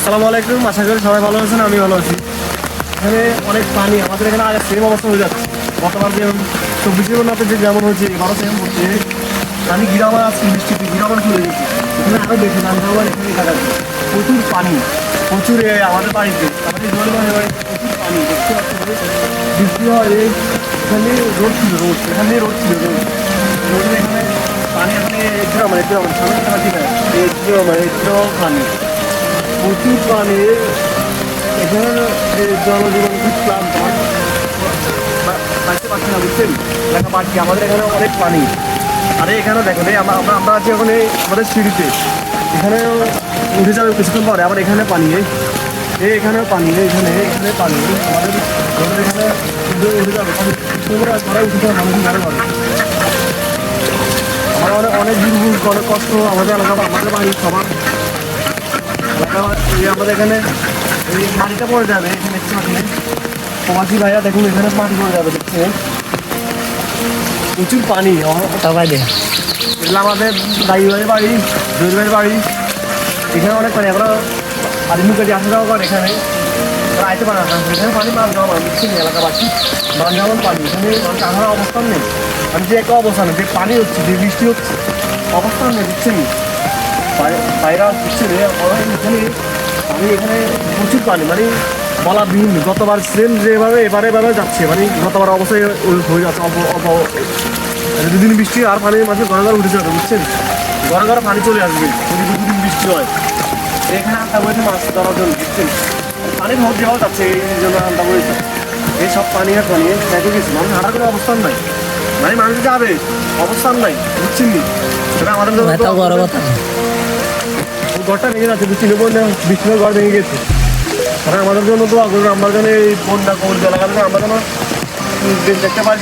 আসসালামু আলাইকুম, আশা করি সবাই ভালো আছেন। আমি ভালো আছি। এখানে অনেক পানি, আমাদের এখানে আগে সেম অবস্থা হয়ে যাচ্ছে। গতবার যে 24 বন্যাতে যে যেমন হচ্ছে, এবারও সেম হচ্ছে। পানি গিরাবার আছে, বৃষ্টিতে গিরাবার চলে গেছে। এখানে আরও বেশি নামখাবার এখানে দেখা যাচ্ছে প্রচুর পানি, প্রচুর আমাদের বাড়িতে, আমাদের জলবায়ু বাড়িতে প্রচুর পানি দেখতে পাচ্ছি। বৃষ্টি হয়, এখানে রোড ছিল, এখানে রোড ছিল, রোডের এখানে পানি এখানে একটু আমার সামনে ঠিক আছে, একটু পানি, প্রচুর পানি। এখানে জনজীবন খুব ক্লান্ত, বাঁচতে পারছি না, বুঝছেন। এলাকা বাড়ছি, আমাদের এখানে অনেক পানি। আরে এখানে দেখেন, আমরা আছি এখন আমাদের সিঁড়িতে, এখানে উঠে যাবে কিছুক্ষণ পরে, আবার এখানে পানি, এখানেও পানি, এখানে পানি। আমাদের এখানে উঠে যাবে, তোমরা সবাই উঠে যাবে, মানুষ ঘরে পাবে। আমার অনেক দুর্ভোগ, অনেক কষ্ট আমাদের এলাকা, আমাদের বাড়ি সবার এলাকা। আমাদের এখানে এই মাটিটা পড়ে যাবে, এখানে দেখতে পাচ্ছি প্রবাসী ভাইয়া, দেখুন এখানে মাটি পড়ে যাবে, দেখছেন প্রচুর পানি। এগুলো আমাদের দায়ী ভাইয়ের বাড়ি, জয়ের ভাইয়ের বাড়ি, এখানে অনেক পানি। আমরা আদিমুখ কাজে আসা যাওয়া কর, এখানে আইতে পারে না, এখানে পানি মাছ যাওয়া মানে বুঝছেন, এলাকাবাসী মান যেমন পানি, এখানে মানুষ আসার অবস্থান নেই। মানে যে একটা অবস্থান, যে পানি হচ্ছে, যে বৃষ্টি হচ্ছে, অবস্থান নেই, বুঝছেন। বাইরা হচ্ছে এখানে পানি, এখানে প্রচুর পানি, মানে বলা ভিন্ন। গতবার সেম যেভাবে এবারে যাচ্ছে, মানে গতবার অবস্থায় হয়ে যাচ্ছে। দুদিন বৃষ্টি আর পানি মাঝে ঘরে ঘরে উঠে যাবে, বুঝছেন। ঘরে ঘরে পানি চলে আসবে যদি দুদিন বৃষ্টি হয়। এখানে আড্ডা করেছে মাছ ধরার জন্য, বুঝছেন। পানির ভোট দেওয়া যাচ্ছে, এই জন্য আড্ডা করেছে। এই সব পানি আর পানি দেখে গেছে, মানুষ হাঁটার কোনো অবস্থান নাই, মানে মানুষ যাবে অবস্থান নাই, বুঝছেন নি। সেটা আমাদের জন্য ঘরটা ভেঙে যাচ্ছে, বুঝছি বৃষ্টির ঘর ভেঙে গেছে। কারণ আমাদের জন্য দোয়া করবে, আমরা যেন এই বন্যা কবলিত এলাকাতে আমরা যেন দেখতে পাই।